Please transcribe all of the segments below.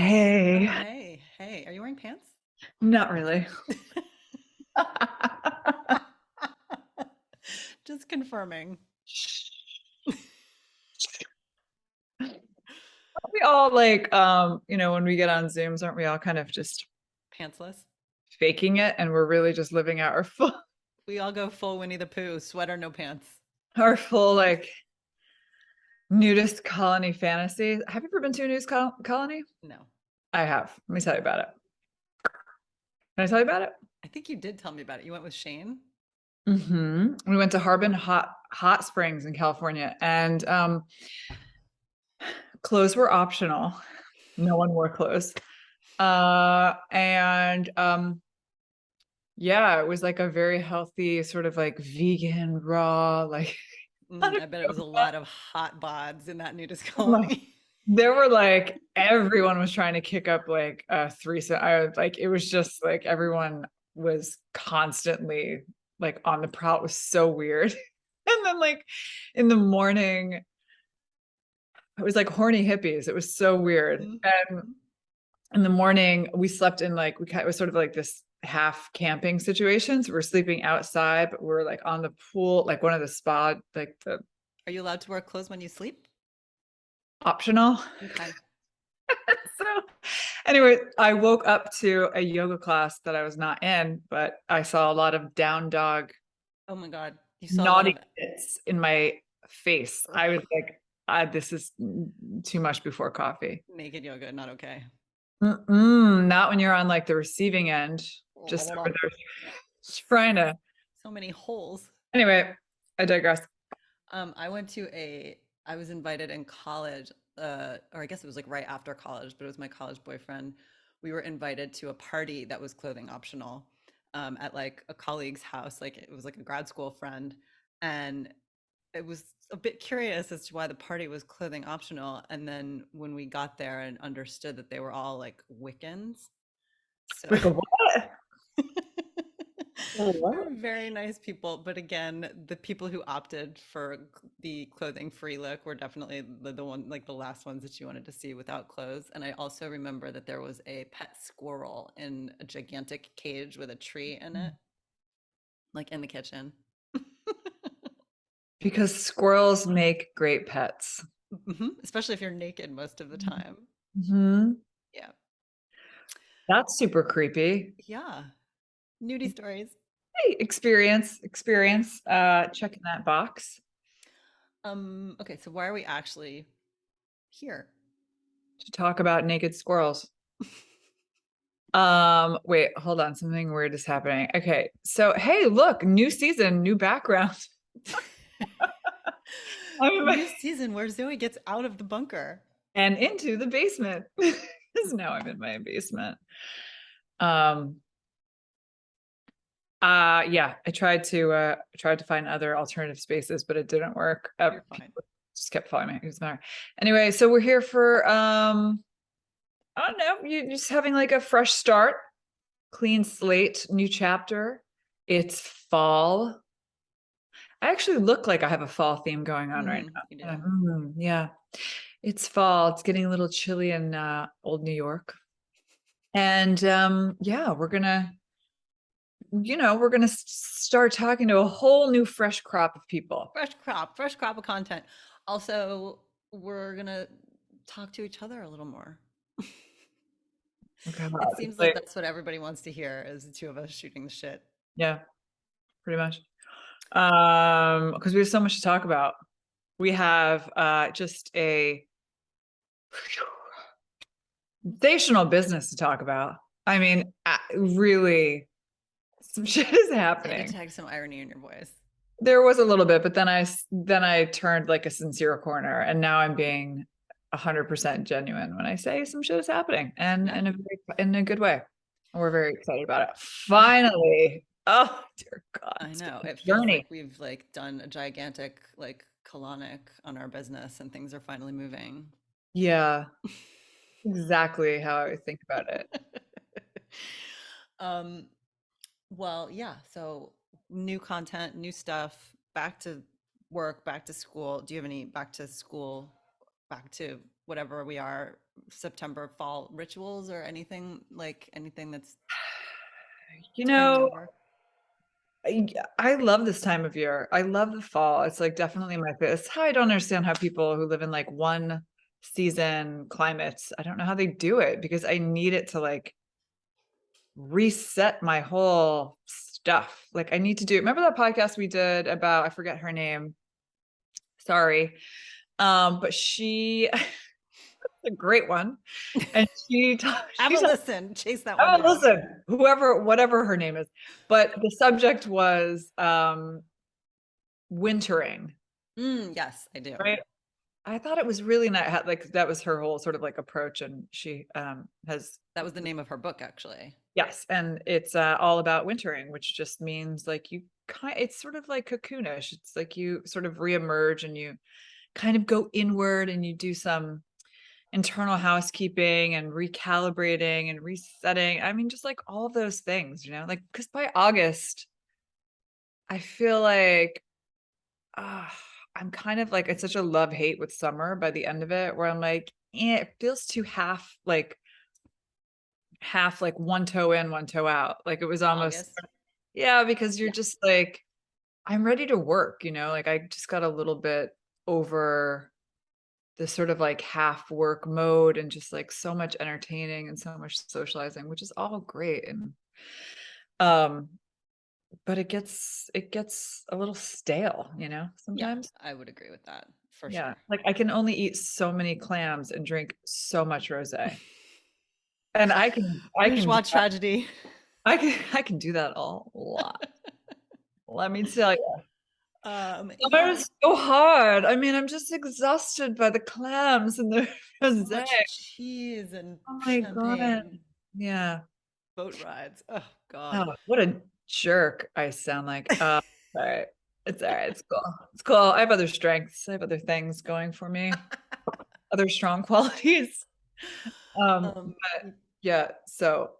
Hey, Oh, hey, hey, are you wearing pants? not really. Just confirming. We all like, when we get on Zooms, aren't we all kind of just Pantsless. faking it and we're really just living out our full, We all go full Winnie the Pooh, sweater, no pants. our full like nudist colony fantasy. Have you ever been to a nudist colony? No. I have. Let me tell you about it. Can I tell you about it? I think you did tell me about it. You went with Shane? We went to Harbin Hot Springs in California, and clothes were optional. No one wore clothes. And Yeah, it was like a very healthy, sort of like vegan, raw, like I don't I bet it was a know. lot of hot bods in that nudist Well, colony. there were like everyone was trying to kick up like a threesome. Like it was just like everyone was constantly like on the prowl. It was so weird. And then like in the morning, it was like horny hippies. It was so weird. Mhm. And in the morning we slept in like it was sort of like this half camping situation, so we're sleeping outside but we're like on the pool, like one of the spa, like the Are you allowed to wear clothes when you sleep? optional. Okay. So anyway, I woke up to a yoga class that I was not in, but I saw a lot of down dog Oh my God. You saw a lot naughty of bits in my face. I was like, this is too much before coffee. naked yoga, not okay. Not when you're on like the receiving end, just over there trying to. So many holes. Anyway, I digress. I was invited in college, or I guess it was like right after college, but it was my college boyfriend. We were invited to a party that was clothing optional, at like a colleague's house. Like it was like a grad school friend. And it was a bit curious as to why the party was clothing optional. And then when we got there and understood that they were all like Wiccans. So Like a what? they What? were very nice people, but again, the people who opted for the clothing free look were definitely the one, like the last ones that you wanted to see without clothes. And I also remember that there was a pet squirrel in a gigantic cage with a tree in it, like in the kitchen. Because squirrels make great pets. Especially if you're naked most of the time. Hmm. Yeah. That's super creepy. Yeah. Nudie stories. Hey, experience, checking that box Okay, so why are we actually here? to talk about naked squirrels. Wait, hold on. Something weird is happening. Okay. So, hey, look, new season, new background. I'm A in new my, season where Zoe gets out of the bunker. and into the basement. Because now I'm in my basement. Um, yeah, I tried to find other alternative spaces, but it didn't work. You're fine. People just kept following me. It doesn't matter. Anyway, so we're here for I don't know, you just having like a fresh start, clean slate, new chapter. It's fall. I actually look like I have a fall theme going on right You now. do. Yeah, it's fall. It's getting a little chilly in old New York. And yeah, we're gonna start talking to a whole new fresh crop of people. Fresh crop of content. Also, we're gonna talk to each other a little more. Okay, It it's seems like like, that's what everybody wants to hear is the two of us shooting the shit. yeah, pretty much. Because we have so much to talk about. We have just a sensational business to talk about. I mean, really, some shit is I happening. detect some irony in your voice. There was a little bit, but then I turned like a sincere corner, and now I'm being 100% genuine when I say some shit is happening, and Yeah. in a good way. And we're very excited about it. Yeah. Finally. Oh dear God, I it's know. been It a feels like journey. we've like done a gigantic like colonic on our business and things are finally moving. Yeah, exactly how I think about it. um, well, yeah. So new content, new stuff, back to work, back to school. Do you have any back to school, back to whatever we are September fall rituals or anything like anything that's You turning you know, over? I love this time of year. I love the fall. It's like definitely my favorite. It's how I don't understand how people who live in like one season climates, I don't know how they do it because I need it to like reset my whole stuff. Like I need to do, remember that podcast we did about, I forget her name. Sorry. But she, a great one. And Have a she listen, chase that one oh, down. listen, whoever, whatever her name is. But the subject was wintering, Yes, I do. right? I thought it was really nice. Like that was her whole sort of like approach, and she has That was the name of her book, actually. yes, and it's all about wintering, which just means like you kind. It's sort of like cocoonish. It's like you sort of reemerge and you kind of go inward and you do some internal housekeeping and recalibrating and resetting. I mean, just like all those things, like because by August, I feel like uh, I'm kind of like it's such a love hate with summer by the end of it, where I'm like, it feels too half like one toe in, one toe out. Like it was almost, August. yeah, because you're Yeah. just like, I'm ready to work, like I just got a little bit over this sort of like half work mode and just like so much entertaining and so much socializing, which is all great. And um, but it gets a little stale, Yeah, sometimes. I would agree with that for Yeah. sure. Like I can only eat so many clams and drink so much rosé. And I can Binge do watch that. tragedy. I can do that all a lot. Let me tell you. Summer Yeah, is so hard. I mean, I'm just exhausted by the clams and the so rosé. much cheese and Oh my God. champagne, Yeah. boat rides. Oh God. Oh, what a jerk I sound like. All right. It's all right. It's cool. It's cool. I have other strengths. I have other things going for me, other strong qualities. Um, But yeah, so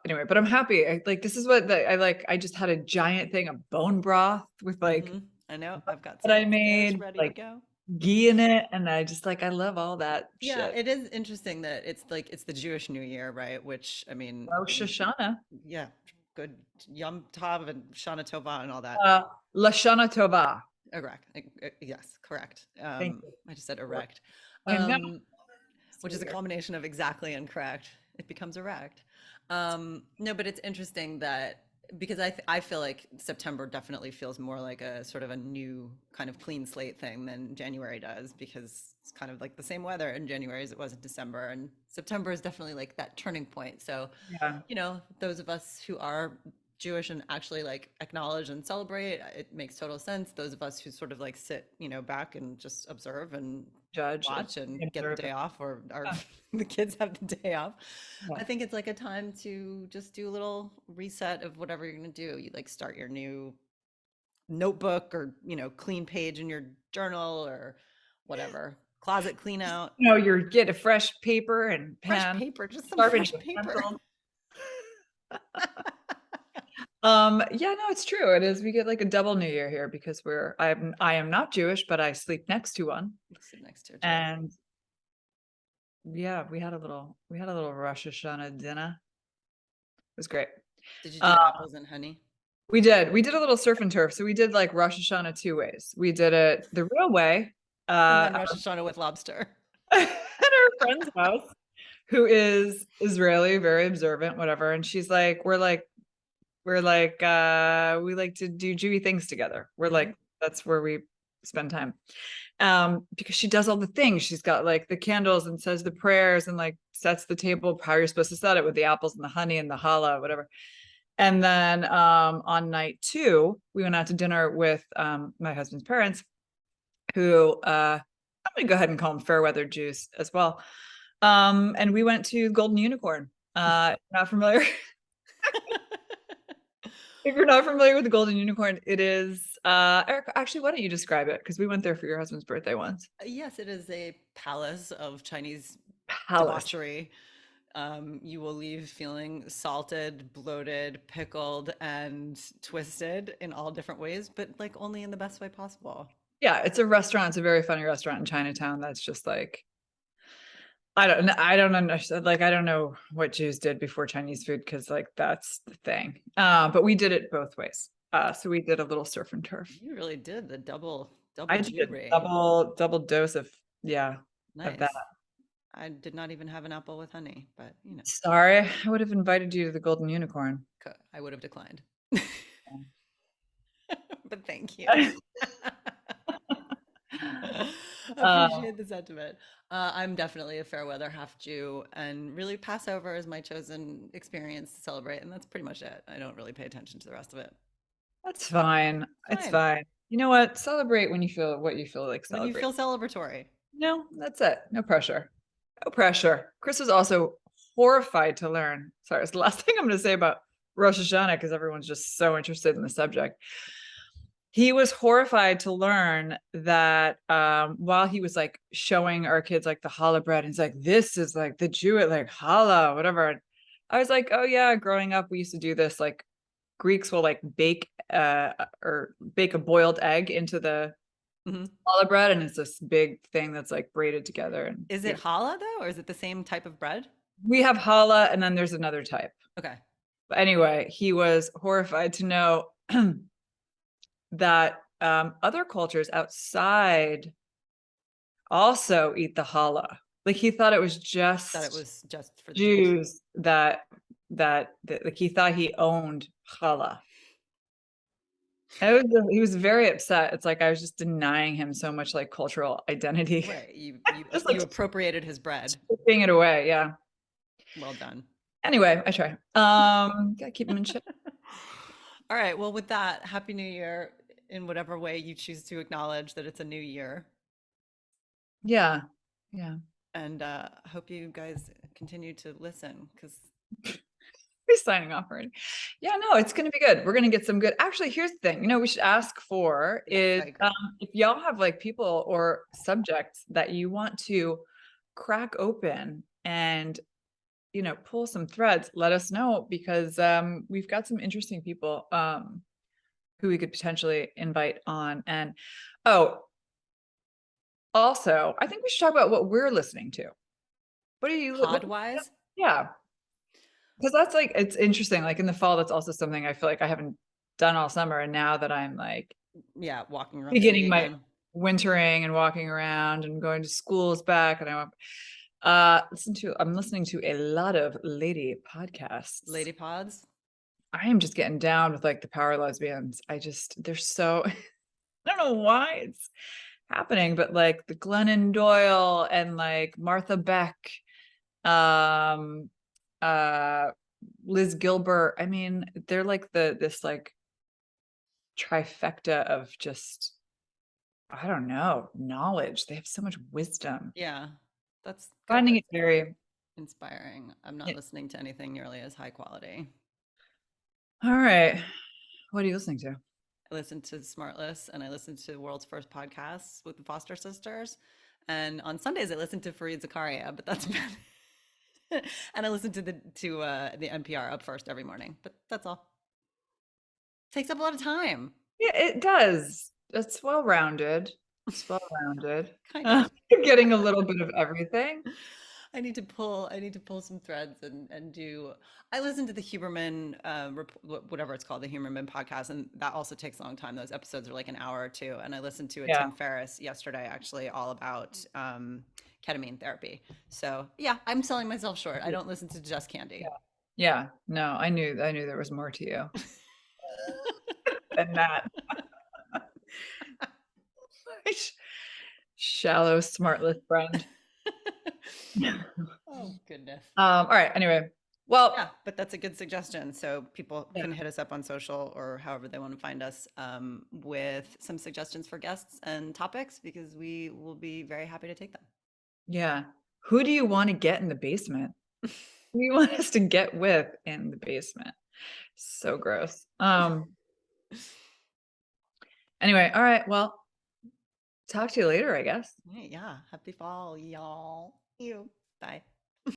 anyway, but I'm happy. Like this is what I like. I just had a giant thing of bone broth with like I know. I've got that some I upstairs made, ready to like go. ghee in it, and I just like I love all that Yeah, shit. it is interesting that it's like it's the Jewish New Year, right? Which I mean, Rosh Hashanah. yeah, good Yom Tov and Shana Tova and all that. Uh Lashana Tova. Erect. Yes, correct. Thank you. I just said erect. I know. Um, It's which is a weird. combination of exactly and correct. It becomes erect. No, but it's interesting that because I feel like September definitely feels more like a sort of a new kind of clean slate thing than January does because it's kind of like the same weather in January as it was in December, and September is definitely like that turning point. So, Yeah, those of us who are Jewish and actually like acknowledge and celebrate, it makes total sense. Those of us who sort of like sit, back and just observe and judge and watch and get the observe. day off, or Yeah, the kids have the day off. yeah. I think it's like a time to just do a little reset of whatever you're going to do. You like start your new notebook or, clean page in your journal or whatever. Closet clean out. You get a fresh paper and Fresh pen, paper, just some sharpen fresh your paper. pencil. Yeah, no, it's true. It is. We get like a double New Year here because I am not Jewish, but I sleep next to one. Sit next to a Jew. And yeah, we had a little Rosh Hashanah dinner. It was great. Did you do Uh, apples and honey? we did a little surf and turf. So we did like Rosh Hashanah two ways. We did it the real way, And uh, then Rosh Hashanah with lobster. at our friend's house, who is Israeli, very observant, whatever. And she's like, we like to do Jewy things together. We're Hmm. like, that's where we spend time. Because she does all the things. She's got like the candles and says the prayers and like sets the table how you're supposed to set it with the apples and the honey and the challah, whatever. And then on night two, we went out to dinner with my husband's parents, who I'm gonna go ahead and call them fair weather Jews as well. And we went to Golden Unicorn. Not familiar. If you're not familiar with the Golden Unicorn, it is Eric, actually, why don't you describe it? Because we went there for your husband's birthday once. Yes, it is a palace of Chinese Palace. debauchery. You will leave feeling salted, bloated, pickled, and twisted in all different ways, but like only in the best way possible. Yeah, it's a restaurant. It's a very funny restaurant in Chinatown that's just like I don't understand. Like, I don't know what Jews did before Chinese food because like that's the thing. But we did it both ways. So we did a little surf and turf. You really did the double I did a Jewry. double dose of yeah of that. Nice. I did not even have an apple with honey, but you know, Sorry, I would have invited you to the Golden Unicorn. I would have declined. But thank you. Uh, Appreciate the sentiment. I'm definitely a fair weather half Jew, and really Passover is my chosen experience to celebrate, and that's pretty much it. I don't really pay attention to the rest of it. that's fine. It's Fine. fine. You know what? Celebrate when you feel what you feel like When you celebrate. feel celebratory. No, that's it. No pressure. No pressure. Chris was also horrified to learn. Sorry, it's the last thing I'm going to say about Rosh Hashanah because everyone's just so interested in the subject. He was horrified to learn that while he was like showing our kids like the challah bread, and he's like, "This is like the Jew like challah, whatever." And I was like, "Oh yeah, growing up we used to do this. Like Greeks will like bake or bake a boiled egg into the Mhm. challah bread, and it's this big thing that's like braided together and Is it challah though, or is it the same type of bread? we have challah and then there's another type. Okay. But anyway, he was horrified to know that other cultures outside also eat the challah. Like he thought it was Thought it just was just for the Jews. Jews that like he thought he owned challah. He was very upset. It's like I was just denying him so much like cultural identity, Right. You just like you appropriated his bread. stripping it away. Yeah. Well done. Anyway, I try. Gotta keep him in check. All right. Well, with that, Happy New Year in whatever way you choose to acknowledge that it's a new year. Yeah, yeah. And hope you guys continue to listen because We're signing off already. Yeah, no, it's going to be good. We're going to get some good. Actually, here's the thing. You know, we should ask for yes, is I agree. if y'all have like people or subjects that you want to crack open and pull some threads. Let us know because we've got some interesting people who we could potentially invite on. And oh, also, I think we should talk about what we're listening to. What are you? Pod wise, Yeah, because that's like it's interesting. Like in the fall, that's also something I feel like I haven't done all summer, and now that I'm like yeah, walking around the beginning city my again. wintering and walking around and going to schools back, and I want I'm listening to a lot of lady podcasts. Lady pods. I am just getting down with like the Power Lesbians. They're so I don't know why it's happening, but like the Glennon Doyle and like Martha Beck, um, uh, Liz Gilbert. I mean, they're like this like trifecta of just I don't know knowledge. They have so much wisdom. Yeah, that's good. Finding it That's very. inspiring. I'm not Yeah. listening to anything nearly as high quality. All right, what are you listening to? I listen to Smartless and I listen to the world's first podcasts with the Foster sisters. And on Sundays I listen to Fareed Zakaria, but that's about it. And I listen to the NPR up first every morning. But that's all. Takes up a lot of time. Yeah, it does. It's well rounded. It's well rounded. Kind of. Getting a little bit of everything. I need to pull some threads and do. I listen to the Huberman, whatever it's called, the Huberman podcast, and that also takes a long time. Those episodes are like an hour or two. And I listened to a Yeah. Tim Ferriss yesterday, actually, all about ketamine therapy. So yeah, I'm selling myself short. I don't listen to just Yeah. Candy. Yeah. No, I knew there was more to you than that. Shallow, smartless friend. Oh goodness. All right. Anyway, well, Yeah, but that's a good suggestion. So people yeah, can hit us up on social or however they want to find us with some suggestions for guests and topics because we will be very happy to take them. yeah. Who do you want to get in the basement? Who do you want us to get with in the basement? So gross. Anyway, all right. Well, talk to you later, I guess. Right, yeah. Happy fall, y'all. You. Bye.